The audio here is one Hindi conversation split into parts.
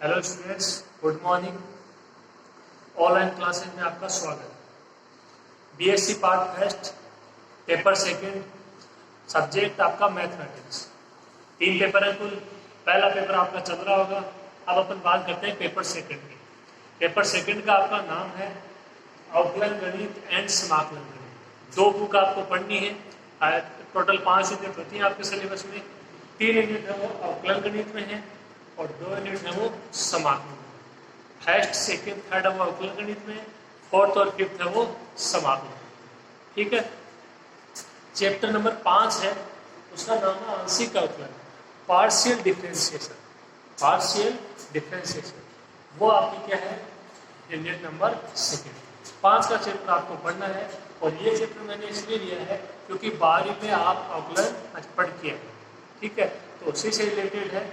Hello students, good morning. Online classes में आपका स्वागत है। BSc part first, paper second, subject आपका मैथमेटिक्स। 3 पेपर है कुल। पहला पेपर आपका चल रहा होगा। अब अपन बात करते हैं पेपर सेकंड की। पेपर सेकंड का आपका नाम है अवकलन गणित एंड समाकलन गणित। 2 बुक आपको पढ़नी है। टोटल 5 यूनिट होती है आपके सिलेबस में। 3 यूनिट है वो अवकलन गणित में है और 2 यूनिट है वो समाकलन में। फर्स्ट, सेकंड, थर्ड है वो अवकलन गणित में, फोर्थ और फिफ्थ है वो समाकलन। ठीक है। चैप्टर नंबर 5 है, उसका नाम है आंशिक अवकलन, पार्शियल डिफरेंशिएशन। पार्शियल डिफरेंशिएशन वो आपकी क्या है, यूनिट नंबर सेकंड। 5 का चैप्टर आपको पढ़ना है। और ये चैप्टर मैंने इसलिए लिया है क्योंकि 12वीं में आप अवकलन पढ़ के हैं। ठीक है, तो उसी से रिलेटेड है।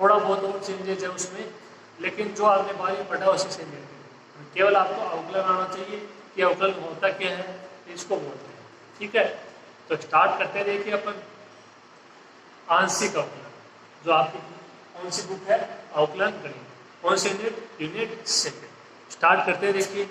थोड़ा बहुत और चेंजेज है उसमें, लेकिन जो आपने 12वीं पढ़ा उसी से रिलेटेड। केवल आपको अवकलन आना चाहिए कि अवकलन होता क्या है, इसको बोलते हैं। ठीक है, तो स्टार्ट करते हैं। देखिए अपन आंशिक अवकलन, जो आपकी कौन सी बुक है, अवकलन गणित। कौन सी यूनिट, यूनिट सेकंड। स्टार्ट करते हैं। देखिए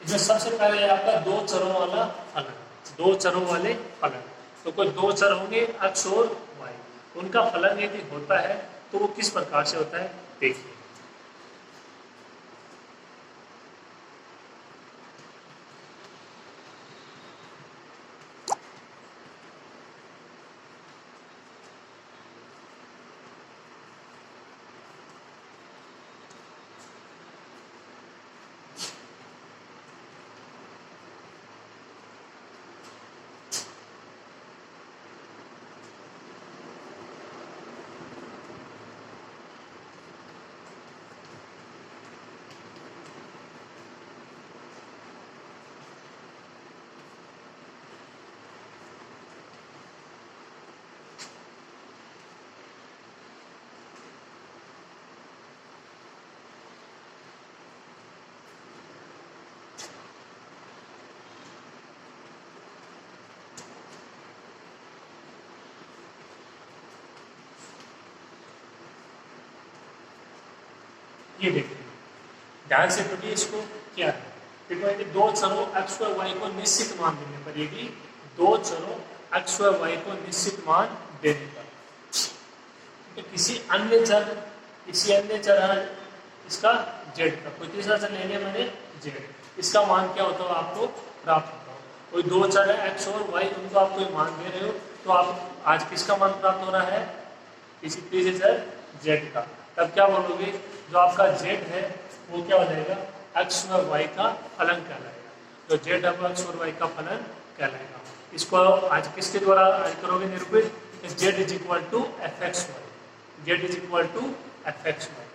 इसमें सबसे पहले है आपका 2 चरों वाला फलन। 2 चरों वाले फलन, तो कोई 2 चर होंगे x और y, उनका फलन यदि होता है तो वो किस प्रकार से होता है, देखिए। ये देखिए, ध्यान से पढ़िए इसको। क्या है, देखो यदि 2 चरों x व y को निश्चित मान देने पर, यदि 2 चरों x व y को निश्चित मान देने पर, तो किसी अन्य चर है इसका z का, कोई तीसरा चर ले लिया मैंने z, इसका मान क्या होता है आपको प्राप्त होता है। कोई 2 चर है x और y, उनको आप कोई मान दे रहे हो, तो आप आज किसका मान प्राप्त हो रहा है, किसी तीसरे चर z का। तब क्या बोलोगे, जो आपका z है वो क्या हो जाएगा, x व y का फलन कहलाएगा। जो z है वो x और y का फलन कहलाएगा। इसको आज किसके द्वारा आज करोगे निरूपित, z is equal to f x y. z is equal to f x y.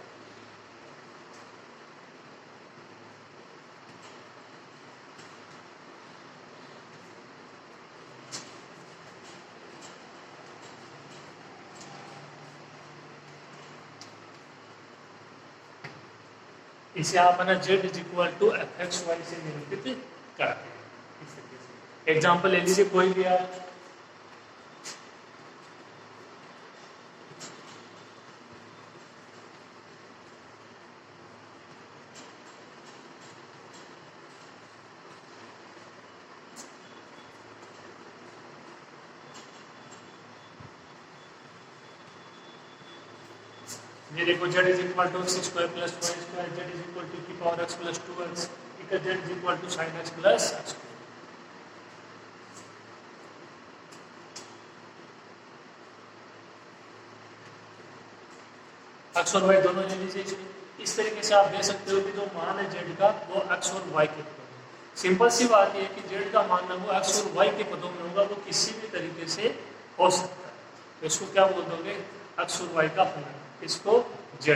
इसे आप है ना z is equal to f x y से निरूपित करते हैं। इस तरीके से एग्जाम्पल ले लीजिए कोई भी आप। ये देखो z is equal to X square plus Y square, z is equal to की power x plus 2x, z is equal to sine x plus x। x और y दोनों ले लीजिए इसमें। इस तरीके से आप दे सकते हो कि जो मान है z का वो x और y के पदों में। सिंपल सी बात है कि z का मान है वो x और y के पदों में होगा, वो किसी भी तरीके से हो सकता है। तो इसको क्या बोल दोगे, x और y का फलन, इसको z।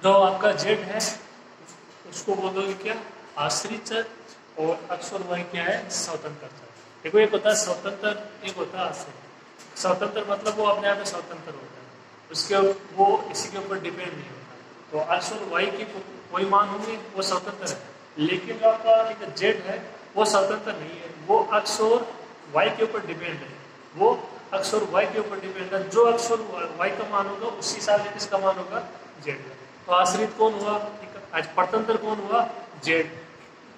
जो आपका जेड है उसको बोलोगे क्या, आश्रित चर, और एक्स और वाई क्या है, स्वतंत्र चर। देखो एक होता है स्वतंत्र, एक होता है आश्रित। स्वतंत्र मतलब वो अपने आप में स्वतंत्र होता है, उसके वो इसी के ऊपर डिपेंड नहीं होता। तो एक्स और वाई के कोई मान होंगे वो स्वतंत्र है, लेकिन जो आपका एक जेड है वो स्वतंत्र नहीं है, वो एक्स और वाई के ऊपर डिपेंड है, वो एक्स और वाई के ऊपर डिपेंड है। जो एक्स और वाई का मान होगा उसी हिसाब से किसका मान होगा, जेड। तो आश्रित कौन हुआ, आज परतंत्र कौन हुआ, जेड,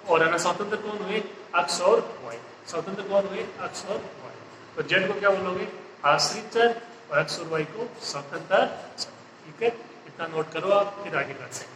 और है ना स्वतंत्र कौन हुए, एक्स और वाई। स्वतंत्र कौन हुए, एक्स और वाई। तो जेड को क्या बोलोगे, आश्रित चर, और एक्स और वाई को स्वतंत्र चर। ठीक है, इतना नोट करो आप, फिर आगे करते हैं।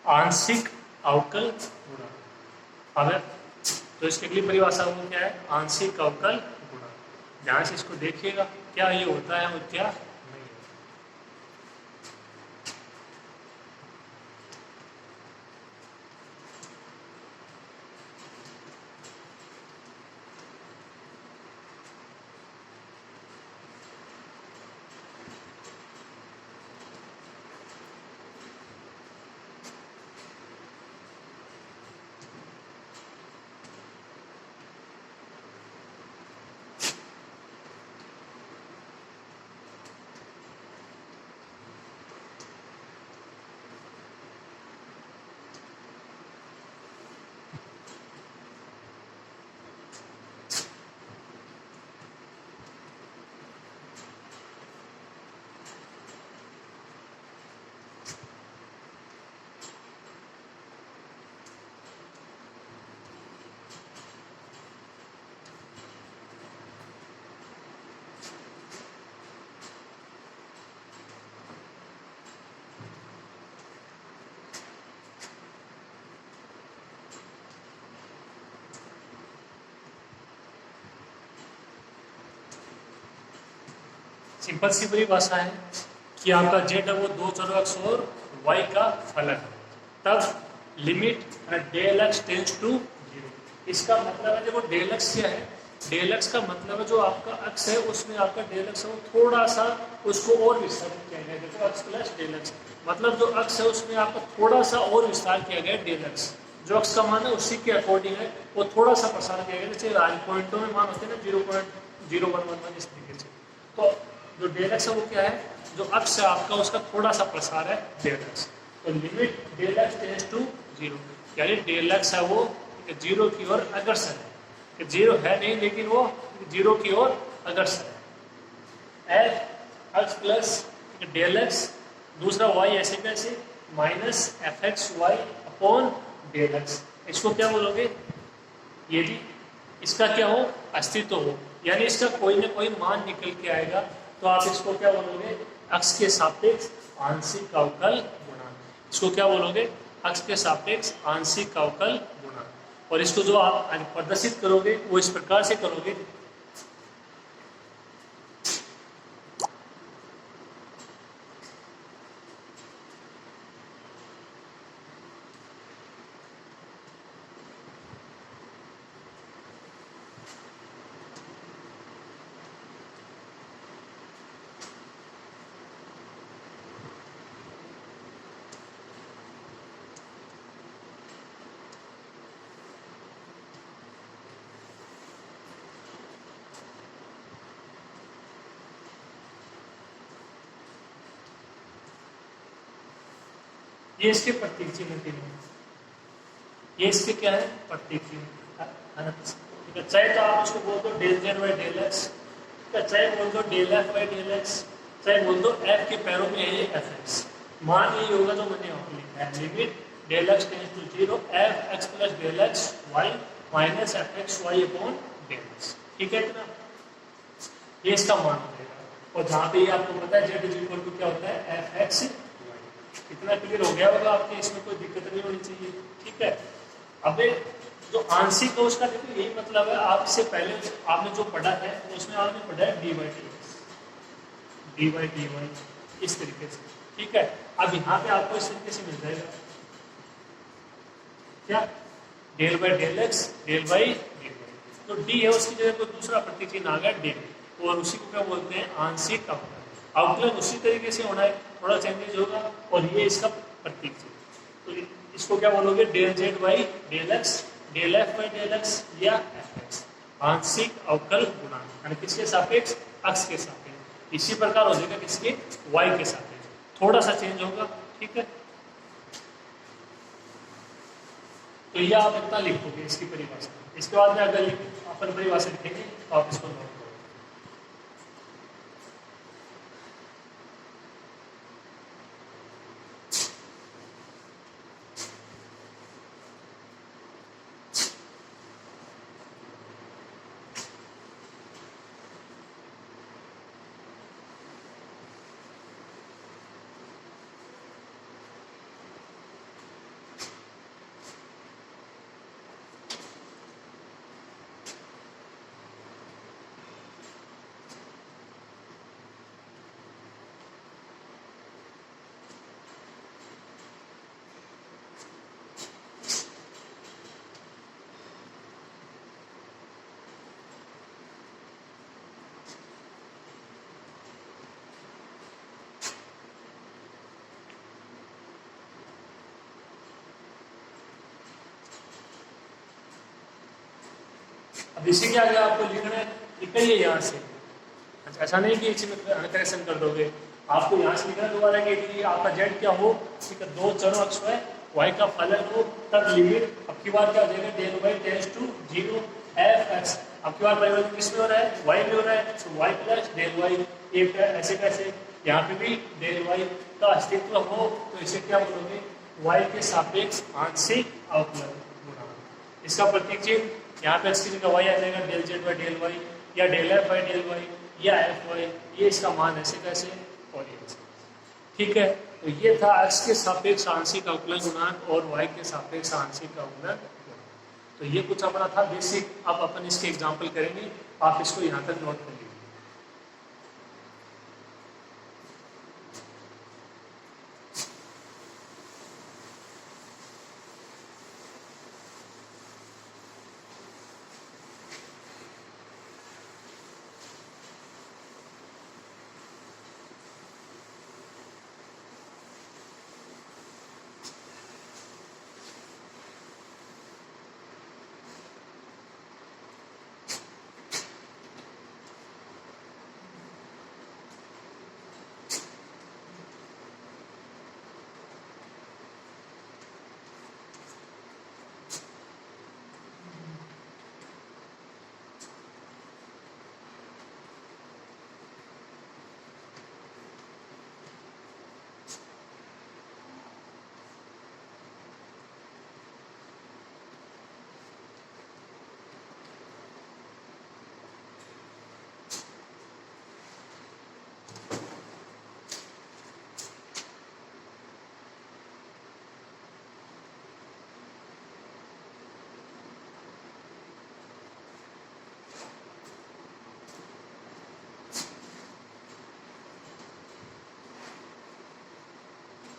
आंशिक अवकल गुणा। अब तो इसकी अगली परिभाषा वो क्या है, आंशिक अवकल गुणा। ध्यान से इसको देखिएगा, क्या ये होता है और क्या नहीं होता। सिंपल सी परिभाषा है कि आपका जेड है वो दो चरों एक्स और वाई का फलन है, तब limit del x tends to zero. इसका मतलब है, देखो डेल एक्स क्या है, डेल एक्स का मतलब है जो आपका एक्स है उसमें आपका डेल एक्स है वो थोड़ा सा उसको और विस्तारित किया गया। देखो एक्स प्लस डेल एक्स, मतलब जो एक्स है उसमें आपका थोड़ा सा और विस्तार किया गया डेल एक्स। जो एक्स का मान है उसी के अकॉर्डिंग है वो थोड़ा सा प्रसार किया गया, जैसे पॉइंटों में मान होते हैं ना 0.0111 इस तरीके से। तो जो डेल एक्स है वो क्या है, जो अक्ष है आपका उसका थोड़ा सा प्रसार है डेल एक्स। तो limit del x tends to zero, यानी डेल एक्स है वो जीरो की ओर अग्रसर है, कि जीरो है नहीं लेकिन वो जीरो की ओर अग्रसर है। F x plus del x, दूसरा वाई ऐसे कैसे minus f x y upon del x. इसको क्या बोलोगे, यदि इसका क्या हो, अस्तित्व हो, यानी इसका कोई ना कोई मान निकल के आएगा, तो आप इसको क्या बोलोगे, अक्ष के सापेक्ष आंशिक अवकल गुणा। इसको क्या बोलोगे, अक्ष के सापेक्ष आंशिक अवकल गुणा। और इसको जो आप प्रदर्शित करोगे वो इस प्रकार से करोगे, ये इसके प्रतीक चिन्ह के लिए, ये इसके क्या है, प्रतीक चिन्ह है ना। ठीक है, चाहे तो आप उसको बोल दो del Z by del x, चाहे बोल दो del F by del x, चाहे बोल दो एफ के पैरों में है ये एफ एक्स। मान यही होगा जो मैंने यहाँ लिखा है, limit del x tends to 0 f x plus del x y minus f x y upon del x. ठीक है इतना, ये इसका मान हो जाएगा। और जहाँ पे ये आपको पता है जेड इज इक्वल टू क्या होता है एफ एक्स वाई। इतना क्लियर हो गया होगा आपके, इसमें कोई दिक्कत नहीं होनी चाहिए। ठीक है, अब जो आंशिक है उसका देखो यही मतलब है, आपसे पहले आपने जो पढ़ा है उसमें आपने पढ़ा है डी वाई इस तरीके से। ठीक है, अब यहाँ पे आपको इस तरीके से मिल जाएगा क्या, del by del x del y. तो डी है उसकी जगह कोई दूसरा प्रतीक चिन्ह आ गया डेल, और उसी को क्या बोलते हैं आंशिक अवकलन। अवकलन उसी तरीके से होना है, थोड़ा चेंजेज होगा, और ये इसका प्रतीक चिन्ह। तो इसको क्या बोलोगे, del z y del x del f y del x या एफ एक्स, आंशिक अवकल गुणांक, यानी किसके सापेक्ष, अक्ष के सापेक्ष। इसी प्रकार हो जाएगा किसके, वाई के सापेक्ष, थोड़ा सा चेंज होगा। ठीक है, तो यह आप इतना लिखोगे इसकी परिभाषा। इसके बाद में अगर अपन परिभाषा लिखेंगे तो आप इसको नोट करो। अब इसी के आगे आपको लिखना है, निकलिए यहाँ से। अच्छा, ऐसा नहीं कि इसमें करेक्शन कर दोगे, आपको यहाँ से लिखना दोबारा कि आपका जेड क्या हो, ठीक है, दो चरों अक्ष है, वाई का फलन हो, तब लिमिट अब की बार क्या हो जाएगा, del y tends to 0 f x. अब की बार परिवर्तन किसमें हो रहा है, वाई में हो रहा है, तो वाई प्लस डेल वाई। एक ऐसे कैसे, यहाँ पे भी डेल वाई का अस्तित्व हो तो इसे क्या बोलोगे, वाई के सापेक्ष आंशिक अवकलन गुणांक। इसका प्रतीक चिन्ह यहाँ पे एक्स की जगह वाई आ जाएगा, del Z by del Y या del F by del Y या एफ वाई, ये इसका मान ऐसे कैसे और ये ऐसे। ठीक है, तो ये था एक्स के सापेक्ष आंशिक अवकलन गुणांक और वाई के सापेक्ष आंशिक अवकलन गुणांक। तो ये कुछ अपना था बेसिक। अब अपन इसके एग्जाम्पल करेंगे, आप इसको यहाँ तक नोट कर लीजिए।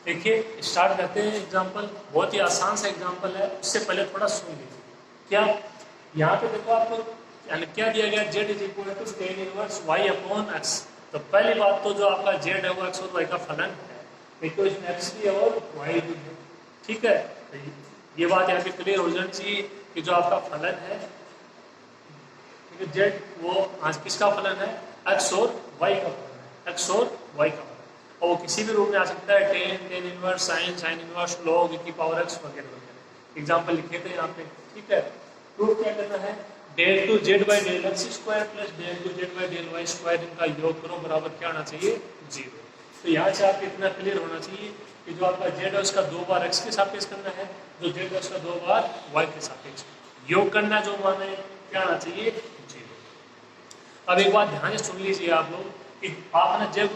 देखिए, स्टार्ट करते हैं एग्जाम्पल। बहुत ही आसान सा एग्जाम्पल है, उससे पहले थोड़ा सुन लीजिए। क्या यहाँ पे देखो आपको क्या दिया गया, z is equal to tan inverse y upon x. तो पहली बात तो जो आपका जेड है वो एक्स और वाई का फलन है, एक तो इसमें एक्स भी है और वाई भी है। ठीक है, तो ये बात यहाँ पे क्लियर हो जानी चाहिए कि जो आपका फलन है, ठीक है, जेड वो आज किसका फलन है, एक्स और वाई का फलन है, एक्स और वाई का। और वो किसी भी रूप में आ सकता है, tan, tan inverse, sine, sine inverse, log की पावर एक्स वगैरह वगैरह। एग्जाम्पल लिखे थे यहाँ पे। ठीक है, प्रूफ क्या करना है, del two Z by del x square plus del two Z by del Y square, इनका योग करो बराबर क्या आना चाहिए, 0। तो यहाँ से आपको इतना क्लियर होना चाहिए कि जो आपका जेड है उसका 2 बार एक्स के सापेक्ष करना है, जो जेड है उसका 2 बार वाई के सापेक्ष योग करना, जो मान है क्या आना चाहिए, जीरो। अब एक बात ध्यान से सुन लीजिए आप लोग कि आपने जब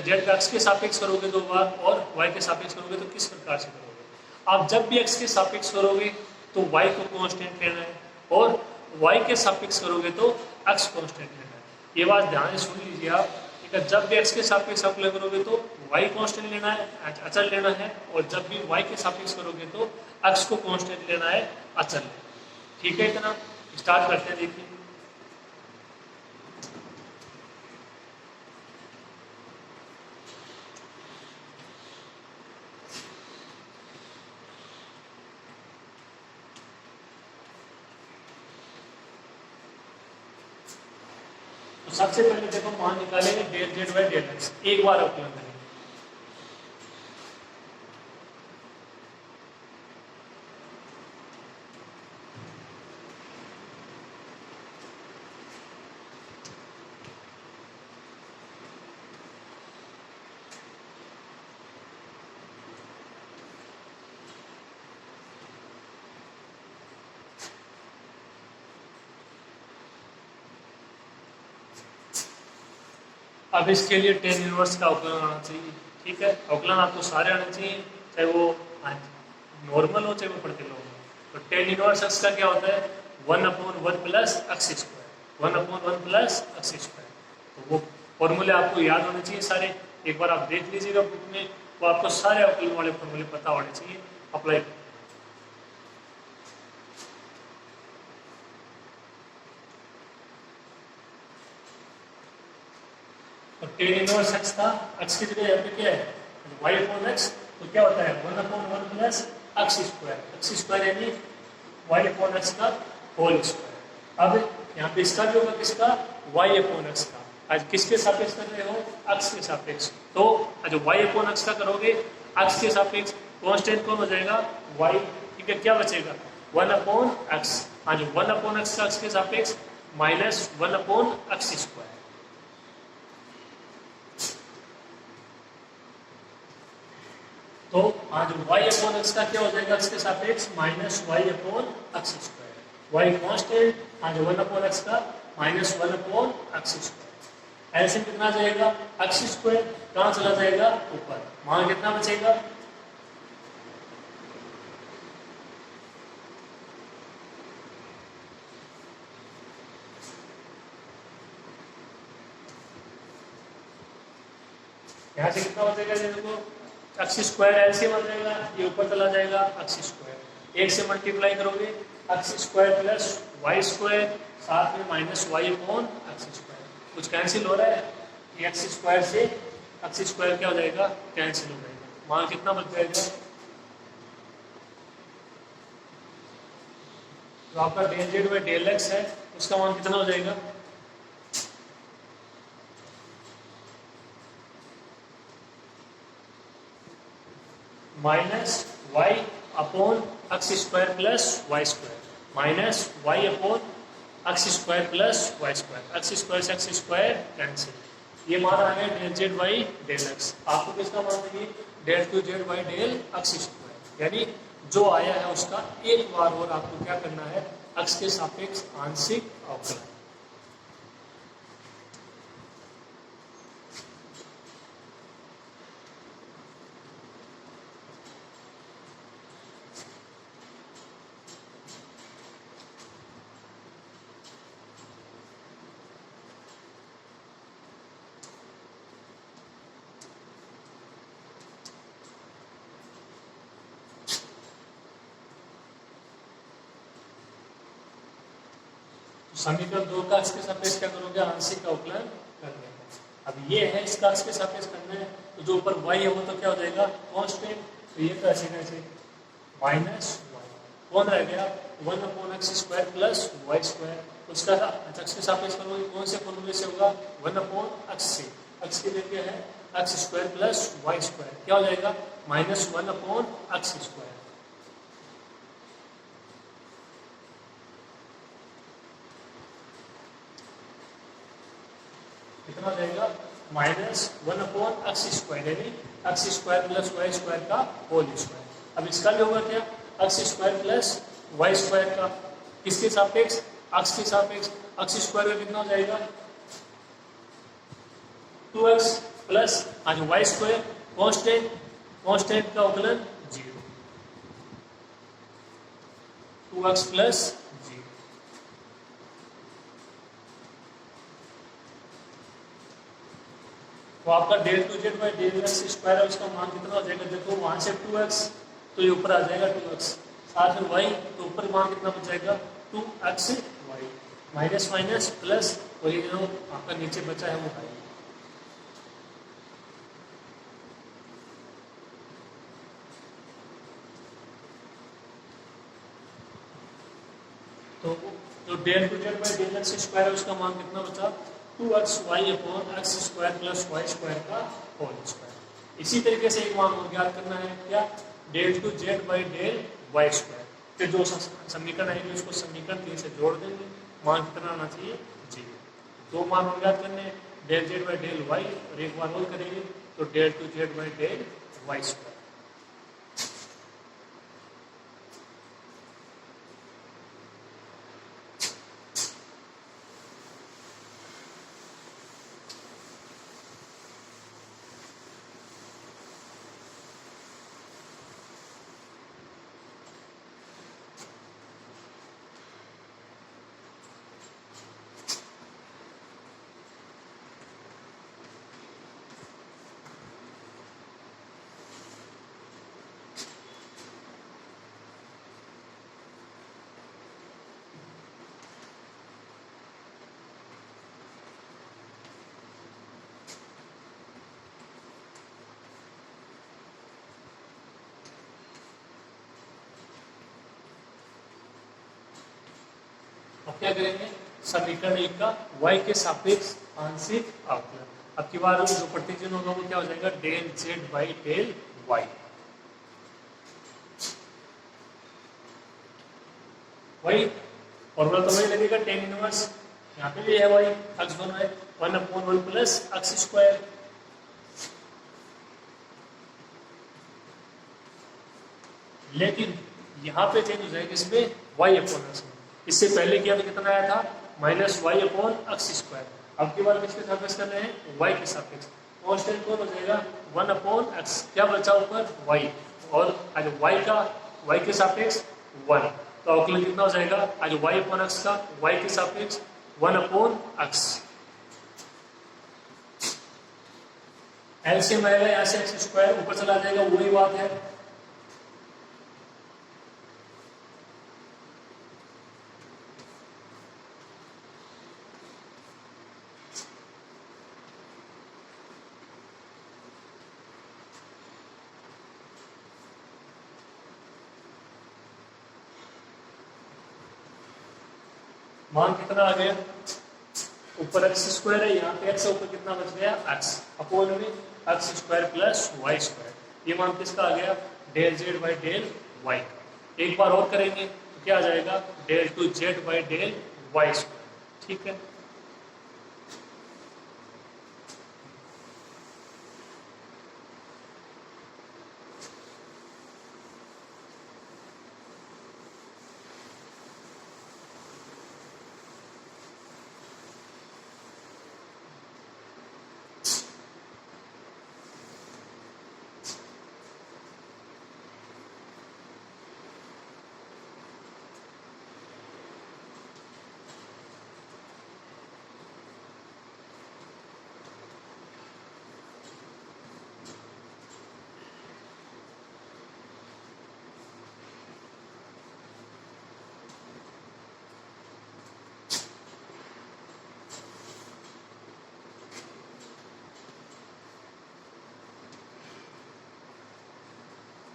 जेड का एक्स के सापेक्ष करोगे 2 बार और वाई के सापेक्ष करोगे तो किस प्रकार से करोगे। आप जब भी एक्स के सापेक्ष करोगे तो वाई को कांस्टेंट लेना है और वाई के सापेक्ष करोगे तो एक्स कांस्टेंट लेना है। ये बात ध्यान से सुन लीजिए आप, ठीक है। जब भी एक्स के सापेक्ष अवकलन करोगे तो वाई कांस्टेंट लेना है, अचल लेना है, और जब भी वाई के सापेक्ष करोगे तो एक्स को कांस्टेंट लेना है, अचल लेना है। ठीक है, इतना स्टार्ट करते हैं। देखिए तो सबसे पहले देखो मान निकालेंगे del Z by del x, एक बार अवकलन करेंगे। अब इसके लिए टेन इनवर्स का अवकलन आना चाहिए, ठीक है। अवकलन आपको सारे आने चाहिए, चाहे वो नॉर्मल हो चाहे वो प्रतिलोम हो। तो टेन इनवर्स एक्स का क्या होता है, 1/1 plus x square, 1/1 plus x square. तो वो फॉर्मूले आपको याद होने चाहिए सारे, एक बार आप देख लीजिएगा बुक में, तो आपको सारे अवकलन वाले फॉर्मूले पता होने चाहिए। अप्लाई और टेन इनवर्स एक्स का एक्स की जगह यहाँ पे क्या है, वाई अपॉन एक्स, तो क्या होता है 1/1 plus x square, x square यानी वाई अपॉन एक्स का होल स्क्वायर। अब यहाँ पे इसका भी होगा किसका, वाई अपॉन एक्स का। आज किसके सापेक्ष कर रहे हो, एक्स के सापेक्ष। तो आज वाई अपॉन एक्स का करोगे एक्स के सापेक्ष, कांस्टेंट कौन हो जाएगा, वाई, ठीक है। क्या बचेगा 1/x, आज 1/x का एक्स के सापेक्ष माइनस 1/x स्क्वायर। तो आज y अपॉन एक्स का क्या हो जाएगा, एक्स के सापेक्ष minus y upon x square. y constant, आज 1/x का माइनस 1/x स्क्वायर। ऐसे कितना जाएगा, एक्स स्क्वायर कहाँ चला जाएगा, ऊपर, वहां कितना बचेगा, यहाँ से कितना बचेगा, देखो एक्स स्क्वायर एलसीएम आ जाएगा, ये ऊपर चला जाएगा एक्स स्क्वायर, एक से मल्टीप्लाई करोगे x square plus Y square, साथ में minus y upon x square. कुछ कैंसिल हो रहा है, एक्स स्क्वायर से एक्स स्क्वायर क्या हो जाएगा, कैंसिल हो जाएगा, वहां कितना बच जाएगा, तो आपका del Z by del x है उसका मान कितना हो जाएगा, minus y upon x square plus Y square, minus y upon x square plus Y square, x square से एक्स स्क्वायर कैंसिल। ये मान आ गया del Z by del x. आपको किसका मान चाहिए, del two Z by del x square, यानी जो आया है उसका एक बार और आपको क्या करना है, एक्स के सापेक्ष आंशिक अवकलन। समीकरण 2 का एक्स के सापेक्ष क्या करोगे, आंशिक अवकलन कर लेंगे। अब ये है इसका एक्स के सापेक्ष करना है, तो जो ऊपर y है वो तो क्या हो जाएगा, कांस्टेंट। तो ये कैसे कैसे माइनस वाई, कौन रह गया 1/x square plus Y square, उसका एक्स के सापेक्ष करोगे कौन से फॉर्मूले से होगा, 1/x से, एक्स की जगह है x square plus Y square, क्या हो जाएगा माइनस 1/x स्क्वायर। कितना जाएगा -1/x², यानी x² + y² का होल स्क्वायर। अब इसका भी होगा क्या, x² + y² का, किसके सापेक्ष, x के सापेक्ष। x² का कितना हो जाएगा 2x plus y² constant, constant का अवकलन 0, 2x + 0। तो आपका del2z/del x² है, उसका मान कितना हो जाएगा, देखो वहां से 2x तो ये ऊपर आ जाएगा 2x, साथ में y तो ऊपर मान कितना बच जाएगा 2xy, माइनस माइनस प्लस, और ये जो आपका नीचे बचा है वो y। तो जो del2z/del x² है उसका मान कितना बचा 2xy/x² + y² का होल स्क्वायर। इसी तरीके से एक मान और ज्ञात करना है, क्या, del2z/del y²। फिर जो समीकरण आएंगे उसको समीकरण 3 से जोड़ देंगे, मान कितना आना चाहिए 0। दो मान और ज्ञात करने हैं, del z/del y, और एक बार और करेंगे तो del2z/del y²। अब क्या करेंगे, समीकरण 1 का y के सापेक्ष आंशिक अवकलन। अब की बार जो प्रतिचिन्ह होगा वो क्या हो जाएगा del z/del y। वही फॉर्मूला तो वही लगेगा tan इनवर्स, यहाँ पे भी है y, x दोनों है 1/1 + x²। लेकिन यहाँ पे चेंज हो जाएगा, इसमें y/x। इससे पहले किया तो कितना आया था -y/x²। अब की बार किसके सापेक्ष कर रहे हैं, y के सापेक्ष। कांस्टेंट कौन हो जाएगा 1/x, क्या बचा ऊपर y, और आज y के सापेक्ष 1, तो अवकलन कितना हो जाएगा आज y/x का y के सापेक्ष 1/x। एलसीएम आएगा यहाँ से x² ऊपर चला जाएगा, वही बात है। मान कितना आ गया, ऊपर x² है, यहाँ पे x है, ऊपर कितना बच गया x, अपोन में x² + y²। ये मान किसका आ गया del z/del y का। एक बार और करेंगे तो क्या आ जाएगा del2z/del y²। ठीक है,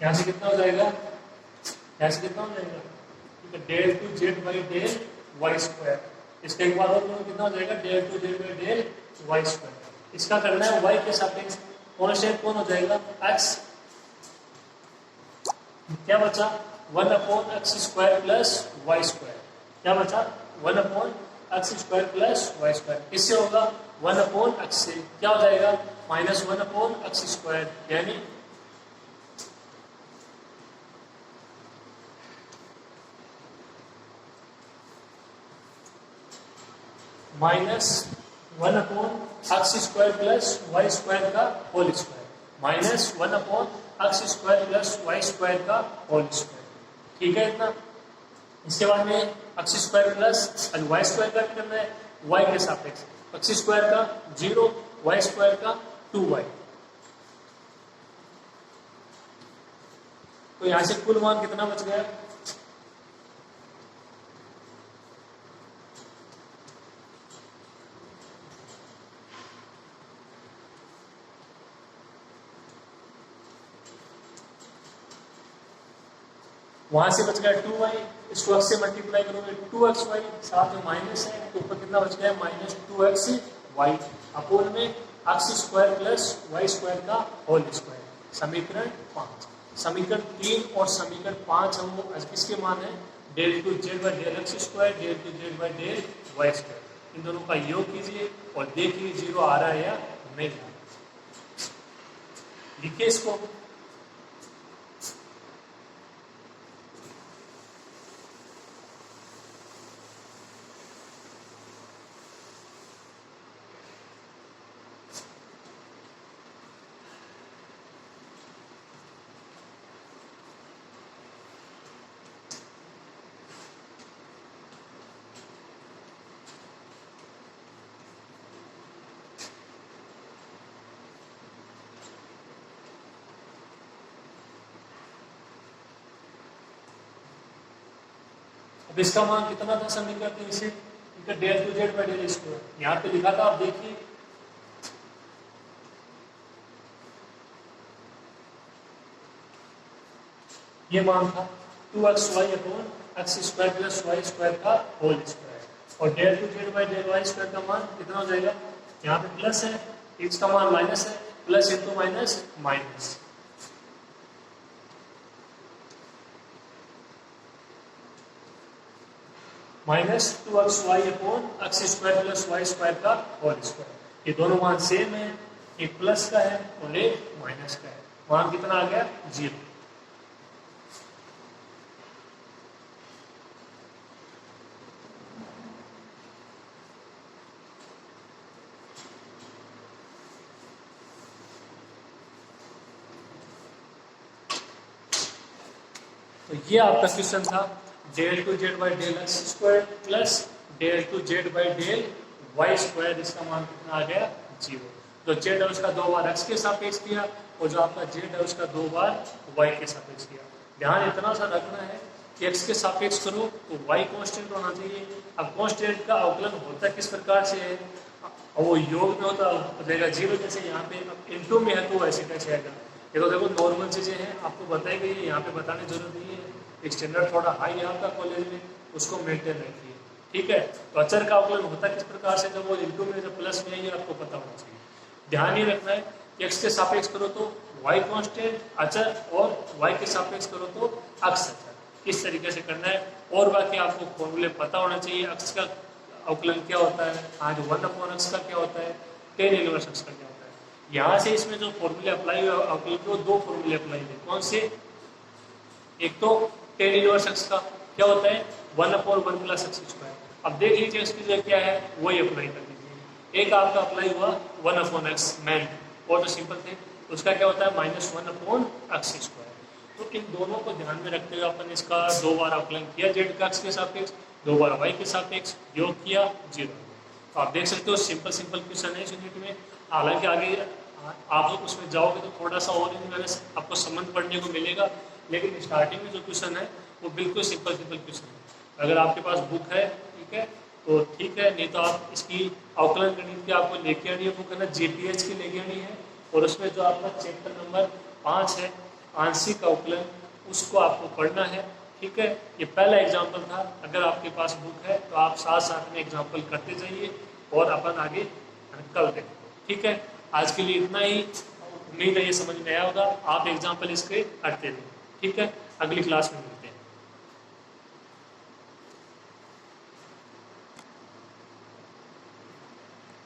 यहाँ से कितना हो जाएगा, यहाँ से कितना हो जाएगा del2z/del y²। इसका एक बार और कितना हो जाएगा del2z/del y²। इसका करना है y के सापेक्ष, कांस्टेंट कौन हो जाएगा x, क्या बचा 1/x² + y²। क्या बचा 1/x² + y²। इससे होगा वन अपॉन एक्स से क्या हो जाएगा, minus one upon x square, यानी minus one upon x square plus Y square का whole square, minus one upon x square plus Y square का होल स्क्वायर। ठीक है इतना। इसके बाद में x square plus Y square का भी करना है, वाई के सापेक्ष एक्स स्क्वायर का 0, वाई स्क्वायर का 2y। तो यहां से कुल मान कितना बच गया, वहां से बच गया 2y, इसको x से मल्टीप्लाई करोगे 2xy, साथ में माइनस है तो ऊपर कितना बच गया, माइनस 2xy अपोन में x square plus Y square का होल स्क्वायर। समीकरण 5, समीकरण 3 और समीकरण 5 हम वो किसके मान है, del two Z by del x square, del two Z by del Y square. इन दोनों का योग कीजिए और देखिए 0 आ रहा है या नहीं आ रहा। लिखिए इसको, अब इसका मान कितना था समीकरण 3 से, इनका del two Z by del square यहाँ पे लिखा था, आप देखिए ये मान था 2xy upon x square plus Y square का होल स्क्वायर, और del two Z by del Y square का मान कितना हो जाएगा, यहाँ पे प्लस है, इसका मान माइनस है, plus into minus minus, minus 2xy upon x square plus Y square का होल स्क्वायर। ये दोनों मान सेम है, एक प्लस का है और एक माइनस का है, मान कितना आ गया, 0। तो ये आपका क्वेश्चन था, del two Z by del x square plus del two Z by del Y square, इसका मान कितना आ गया, 0। जो जेड है उसका 2 बार एक्स के सापेक्ष किया और जो आपका जेड है उसका 2 बार वाई के सापेक्ष किया। ध्यान इतना सा रखना है कि एक्स के सापेक्ष करो तो वाई कांस्टेंट होना चाहिए। अब कांस्टेंट का अवकलन होता किस प्रकार से है, और वो योग में होता रहेगा 0, जैसे यहाँ पे इंटू में है तो ऐसे कैसे आएगा। ये तो देखो नॉर्मल चीजें हैं, आपको बताई गई है, यहाँ पे बताने जरूरत नहीं है। स्टैंडर्ड थोड़ा हाई है आपका कॉलेज में, उसको मेंटेन रखिए, ठीक है। तो अचर का अवकलन होता किस प्रकार से, जब वो इंटू में जब प्लस में है, ये आपको पता होना चाहिए। ध्यान ही रखना है कि एक्स के सापेक्ष करो तो वाई कांस्टेंट अचर, और वाई के सापेक्ष करो तो अक्ष अचर। इस तरीके से करना है, और बाकी आपको फॉर्मूले पता होना चाहिए। अक्ष का अवकलन क्या होता है, आज 1/x का क्या होता है, tan इनवर्स x का क्या होता है। यहाँ से इसमें जो फॉर्मूले अप्लाई हुए अवकलन के, 2 फॉर्मूले अप्लाई हुए, कौन से, एक तो tan इनवर्स x का क्या होता है 1/1 प्लस एक्स स्क्वायर। अब देख लीजिए इसकी जगह क्या है, वही अप्लाई कर दीजिए। एक आपका अप्लाई हुआ 1/x मेन, और जो सिंपल थे उसका क्या होता है -1/x स्क्वायर। तो इन दोनों को ध्यान में रखते हुए अपन इसका 2 बार अवकलन किया, जेड का एक्स के सापेक्ष, 2 बार वाई के सापेक्ष, योग किया 0। तो आप देख सकते हो सिंपल क्वेश्चन है इस यूनिट में। हालांकि आगे आप लोग उसमें जाओगे तो थोड़ा सा और आपको संबंध पढ़ने को मिलेगा, लेकिन स्टार्टिंग में जो क्वेश्चन है वो बिल्कुल सिंपल क्वेश्चन है। अगर आपके पास बुक है, ठीक है, तो ठीक है, नहीं तो आप इसकी अवकलन गणित की आपको लेके आनी है, बुक है ना, जीपीएच की लेके आनी है, और उसमें जो आपका चैप्टर नंबर 5 है आंशिक अवकलन, उसको आपको पढ़ना है, ठीक है। ये पहला एग्जाम्पल था। अगर आपके पास बुक है तो आप साथ साथ में एग्जाम्पल करते जाइए और अपन आगे कल देखें, ठीक है। आज के लिए इतना ही, उम्मीद है ये समझ में आया होगा। आप एग्जाम्पल इसके करते रहिए, ठीक है। अगली क्लास में